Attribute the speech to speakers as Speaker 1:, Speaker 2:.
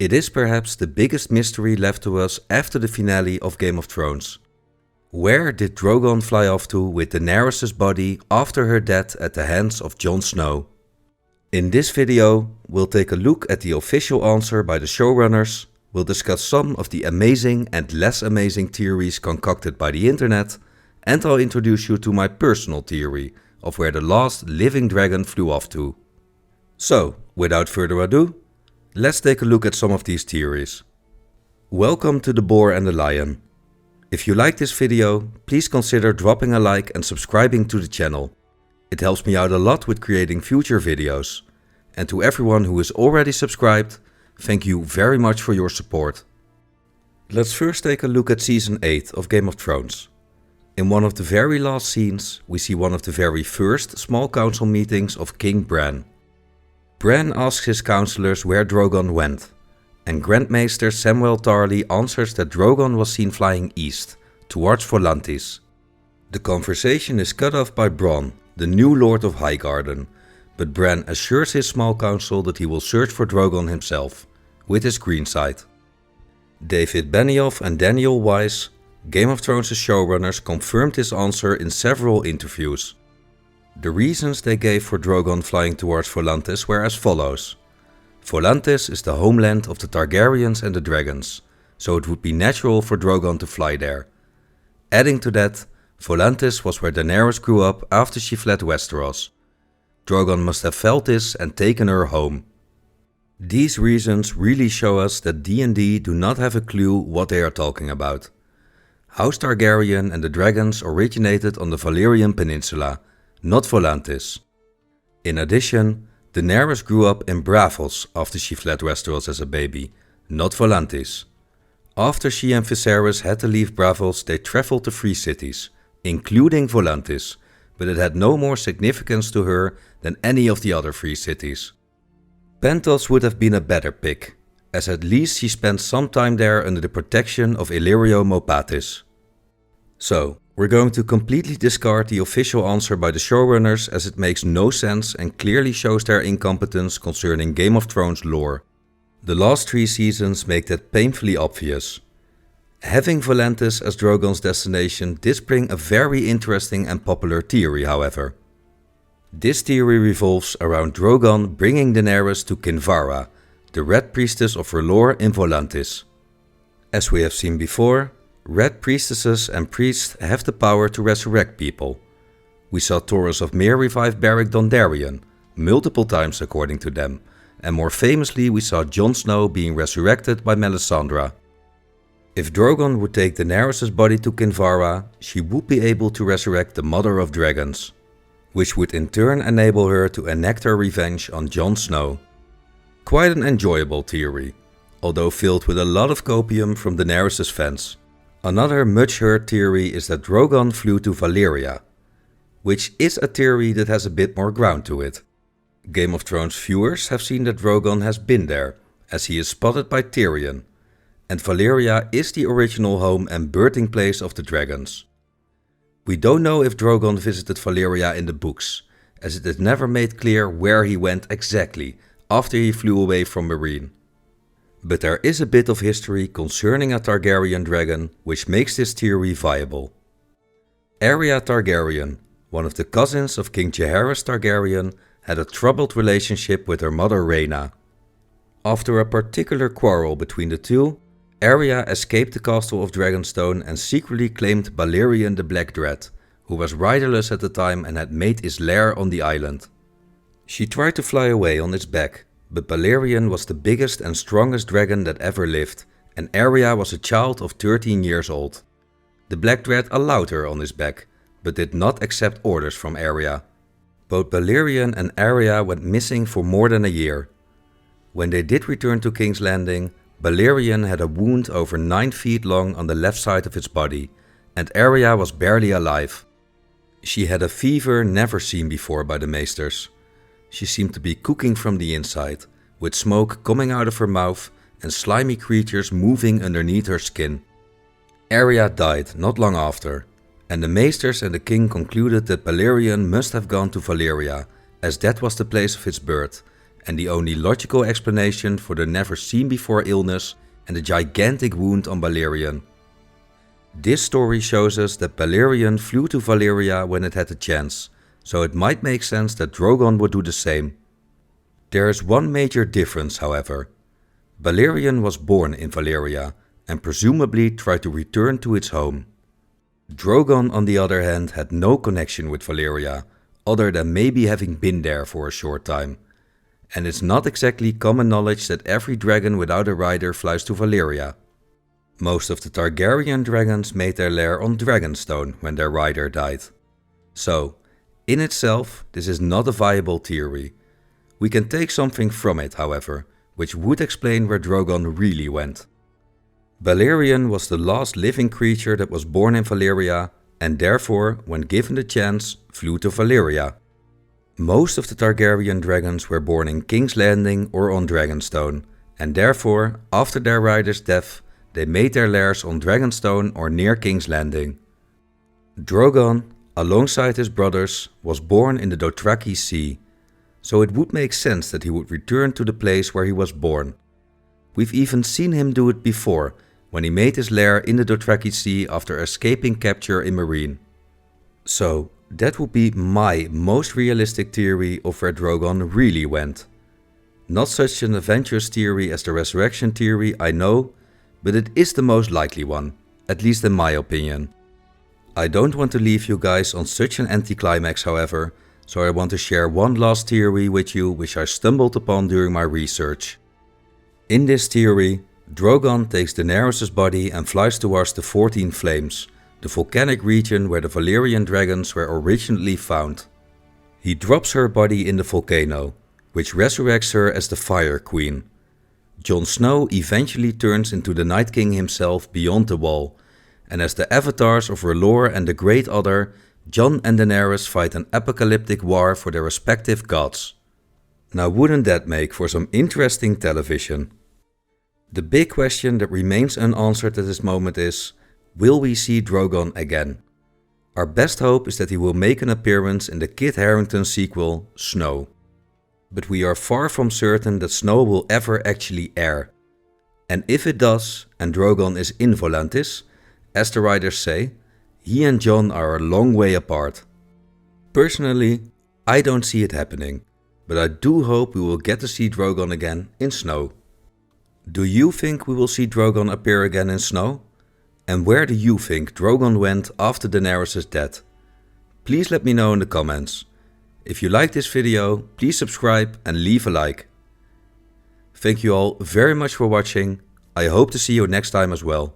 Speaker 1: It is perhaps the biggest mystery left to us after the finale of Game of Thrones. Where did Drogon fly off to with Daenerys' body after her death at the hands of Jon Snow? In this video, we'll take a look at the official answer by the showrunners, we'll discuss some of the amazing and less amazing theories concocted by the internet, and I'll introduce you to my personal theory of where the last living dragon flew off to. So, without further ado, let's take a look at some of these theories. Welcome to The Boar and the Lion. If you like this video, please consider dropping a like and subscribing to the channel. It helps me out a lot with creating future videos. And to everyone who is already subscribed, thank you very much for your support. Let's first take a look at Season 8 of Game of Thrones. In one of the very last scenes, we see one of the very first small council meetings of King Bran. Bran asks his councillors where Drogon went, and Grand Maester Samwell Tarly answers that Drogon was seen flying east, towards Volantis. The conversation is cut off by Bronn, the new Lord of Highgarden, but Bran assures his small council that he will search for Drogon himself, with his green side. David Benioff and Daniel Weiss, Game of Thrones' showrunners, confirmed this answer in several interviews. The reasons they gave for Drogon flying towards Volantis were as follows. Volantis is the homeland of the Targaryens and the dragons, so it would be natural for Drogon to fly there. Adding to that, Volantis was where Daenerys grew up after she fled Westeros. Drogon must have felt this and taken her home. These reasons really show us that D&D do not have a clue what they are talking about. House Targaryen and the dragons originated on the Valyrian Peninsula, not Volantis. In addition, Daenerys grew up in Braavos after she fled Westeros as a baby, not Volantis. After she and Viserys had to leave Braavos, they traveled to 3 cities, including Volantis, but it had no more significance to her than any of the other 3 cities. Pentos would have been a better pick, as at least she spent some time there under the protection of Illyrio Mopatis. So, we're going to completely discard the official answer by the showrunners as it makes no sense and clearly shows their incompetence concerning Game of Thrones lore. The last 3 seasons make that painfully obvious. Having Volantis as Drogon's destination did bring a very interesting and popular theory, however. This theory revolves around Drogon bringing Daenerys to Kinvara, the Red Priestess of R'hllor in Volantis. As we have seen before, Red Priestesses and priests have the power to resurrect people. We saw Thoros of Myr revive Beric Dondarrion, multiple times according to them, and more famously we saw Jon Snow being resurrected by Melisandre. If Drogon would take Daenerys' body to Kinvara, she would be able to resurrect the Mother of Dragons, which would in turn enable her to enact her revenge on Jon Snow. Quite an enjoyable theory, although filled with a lot of copium from Daenerys' fans. Another much heard theory is that Drogon flew to Valyria, which is a theory that has a bit more ground to it. Game of Thrones viewers have seen that Drogon has been there, as he is spotted by Tyrion, and Valyria is the original home and birthing place of the dragons. We don't know if Drogon visited Valyria in the books, as it is never made clear where he went exactly after he flew away from Meereen. But there is a bit of history concerning a Targaryen dragon which makes this theory viable. Arya Targaryen, one of the cousins of King Jaehaerys Targaryen, had a troubled relationship with her mother Rhaena. After a particular quarrel between the two, Arya escaped the castle of Dragonstone and secretly claimed Balerion the Black Dread, who was riderless at the time and had made his lair on the island. She tried to fly away on its back, but Balerion was the biggest and strongest dragon that ever lived, and Arya was a child of 13 years old. The Black Dread allowed her on his back, but did not accept orders from Arya. Both Balerion and Arya went missing for more than a year. When they did return to King's Landing, Balerion had a wound over 9 feet long on the left side of its body, and Arya was barely alive. She had a fever never seen before by the Maesters. She seemed to be cooking from the inside, with smoke coming out of her mouth and slimy creatures moving underneath her skin. Arya died not long after, and the Maesters and the king concluded that Balerion must have gone to Valyria, as that was the place of its birth, and the only logical explanation for the never seen before illness and the gigantic wound on Balerion. This story shows us that Balerion flew to Valyria when it had the chance, so it might make sense that Drogon would do the same. There is one major difference, however. Balerion was born in Valyria and presumably tried to return to its home. Drogon, on the other hand, had no connection with Valyria, other than maybe having been there for a short time. And it's not exactly common knowledge that every dragon without a rider flies to Valyria. Most of the Targaryen dragons made their lair on Dragonstone when their rider died. So, in itself, this is not a viable theory. We can take something from it, however, which would explain where Drogon really went. Balerion was the last living creature that was born in Valyria, and therefore, when given the chance, flew to Valyria. Most of the Targaryen dragons were born in King's Landing or on Dragonstone, and therefore, after their rider's death, they made their lairs on Dragonstone or near King's Landing. Drogon, alongside his brothers, was born in the Dothraki Sea, so it would make sense that he would return to the place where he was born. We've even seen him do it before, when he made his lair in the Dothraki Sea after escaping capture in Meereen. So, that would be my most realistic theory of where Drogon really went. Not such an adventurous theory as the resurrection theory, I know, but it is the most likely one, at least in my opinion. I don't want to leave you guys on such an anticlimax, however, so I want to share one last theory with you which I stumbled upon during my research. In this theory, Drogon takes Daenerys' body and flies towards the 14 Flames, the volcanic region where the Valyrian dragons were originally found. He drops her body in the volcano, which resurrects her as the Fire Queen. Jon Snow eventually turns into the Night King himself beyond the wall, and as the avatars of R'hllor and the Great Other, Jon and Daenerys fight an apocalyptic war for their respective gods. Now wouldn't that make for some interesting television? The big question that remains unanswered at this moment is, will we see Drogon again? Our best hope is that he will make an appearance in the Kit Harington sequel, Snow. But we are far from certain that Snow will ever actually air. And if it does, and Drogon is in Volantis, as the writers say, he and Jon are a long way apart. Personally, I don't see it happening, but I do hope we will get to see Drogon again in Snow. Do you think we will see Drogon appear again in Snow? And where do you think Drogon went after Daenerys' death? Please let me know in the comments. If you like this video, please subscribe and leave a like. Thank you all very much for watching. I hope to see you next time as well.